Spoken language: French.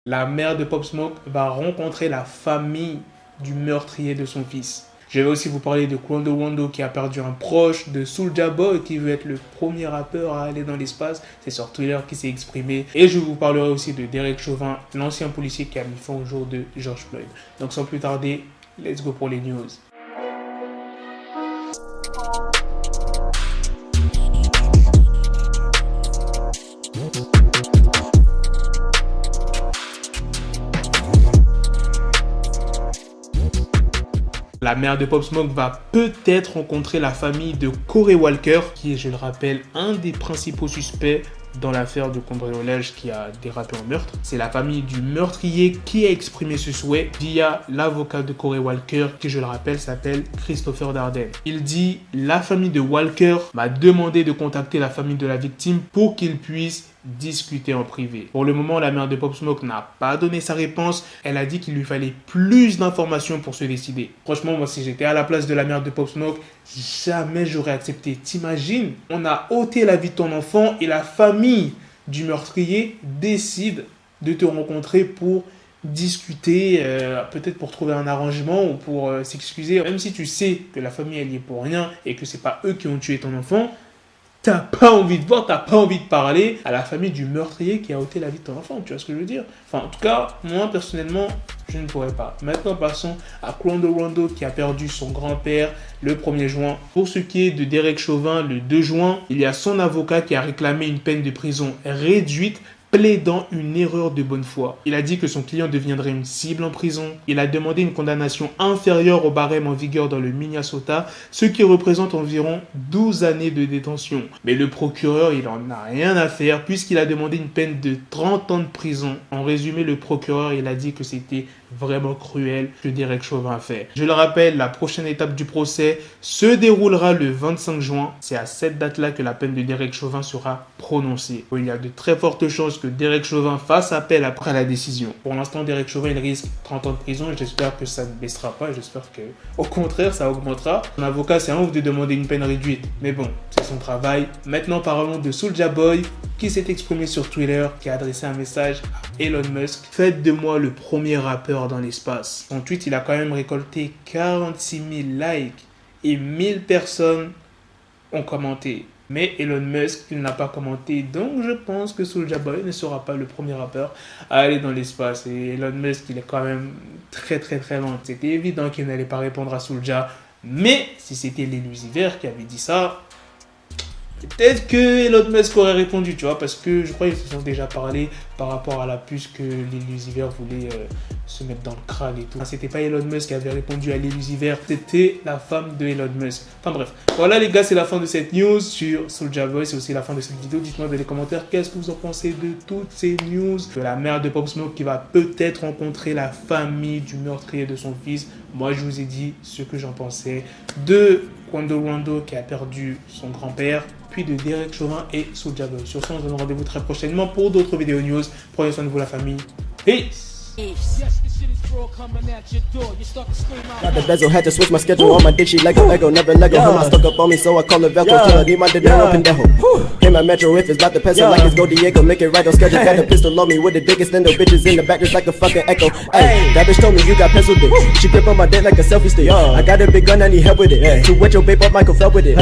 La mère de Pop Smoke va rencontrer la famille du meurtrier de son fils. Je vais aussi vous parler de Quando Rondo qui a perdu un proche, de Soulja Boy qui veut être le premier rappeur à aller dans l'espace. C'est sur Twitter qui s'est exprimé. Et je vous parlerai aussi de Derek Chauvin, l'ancien policier qui a mis fin au jour de George Floyd. Donc sans plus tarder, let's go pour les news. La mère de Pop Smoke va peut-être rencontrer la famille de Corey Walker, qui est, je le rappelle, un des principaux suspects dans l'affaire de cambriolage qui a dérapé en meurtre. C'est la famille du meurtrier qui a exprimé ce souhait via l'avocat de Corey Walker, qui, je le rappelle, s'appelle Christopher Darden. Il dit « La famille de Walker m'a demandé de contacter la famille de la victime pour qu'ils puissent discuter en privé. » Pour le moment, la mère de Pop Smoke n'a pas donné sa réponse. Elle a dit qu'il lui fallait plus d'informations pour se décider. Franchement, moi, si j'étais à la place de la mère de Pop Smoke, jamais j'aurais accepté. T'imagines? On a ôté la vie de ton enfant et la famille du meurtrier décide de te rencontrer pour discuter, peut-être pour trouver un arrangement ou pour s'excuser. Même si tu sais que la famille elle y est pour rien et que c'est pas eux qui ont tué ton enfant, t'as pas envie de voir, t'as pas envie de parler à la famille du meurtrier qui a ôté la vie de ton enfant, tu vois ce que je veux dire? Enfin, en tout cas, moi, personnellement, je ne pourrais pas. Maintenant, passons à Quando Rondo qui a perdu son grand-père le 1er juin. Pour ce qui est de Derek Chauvin, le 2 juin, il y a son avocat qui a réclamé une peine de prison réduite plaidant une erreur de bonne foi. Il a dit que son client deviendrait une cible en prison. Il a demandé une condamnation inférieure au barème en vigueur dans le Minnesota, ce qui représente environ 12 années de détention. Mais le procureur, il en a rien à faire puisqu'il a demandé une peine de 30 ans de prison. En résumé, le procureur, il a dit que c'était vraiment cruel que Derek Chauvin a fait. Je le rappelle, la prochaine étape du procès se déroulera le 25 juin. C'est à cette date-là que la peine de Derek Chauvin sera prononcée. Il y a de très fortes chances que Derek Chauvin fasse appel après la décision. Pour l'instant, Derek Chauvin, il risque 30 ans de prison et j'espère que ça ne baissera pas. J'espère que, au contraire, ça augmentera. Son avocat, c'est un ouf de demander une peine réduite. Mais bon, c'est son travail. Maintenant, parlons de Soulja Boy qui s'est exprimé sur Twitter, qui a adressé un message à Elon Musk. Faites de moi le premier rappeur dans l'espace. Son tweet, il a quand même récolté 46 000 likes et 1000 personnes ont commenté. Mais Elon Musk, il n'a pas commenté. Donc, je pense que Soulja Boy ne sera pas le premier rappeur à aller dans l'espace. Et Elon Musk, il est quand même très loin. C'était évident qu'il n'allait pas répondre à Soulja. Mais si c'était l'Illusiver qui avait dit ça, peut-être que Elon Musk aurait répondu, tu vois, parce que je crois qu'ils se sont déjà parlé par rapport à la puce que l'Illusiver voulait se mettre dans le crâne et tout. C'était pas Elon Musk qui avait répondu à l'Illusiver, c'était la femme de Elon Musk. Enfin bref, voilà les gars, c'est la fin de cette news sur Soulja Boy, c'est aussi la fin de cette vidéo. Dites-moi dans les commentaires qu'est-ce que vous en pensez de toutes ces news, de la mère de Pop Smoke qui va peut-être rencontrer la famille du meurtrier de son fils. Moi, je vous ai dit ce que j'en pensais de Quando Rondo qui a perdu son grand-père, puis de Derek Chauvin et Soulja Boy. Sur ce, on se donne rendez-vous très prochainement pour d'autres vidéos news. Prenez soin de vous la famille. Peace! Got the bezel, had to switch my schedule on my dick, she Lego, never Lego. Her stuck up on me, so I call her Velcro. Till I need my dinero pendejo. Hit my metro if it's about the peso, like it's Go Diego. Make it right on schedule. Got the pistol on me with the biggest stand up bitches in the back, just like a fucking echo. Ay, that bitch told me you got pencil dick. She grip on my dick like a selfie stick. I got a big gun, I need help with it. To wet your babe up, Michael fell with it.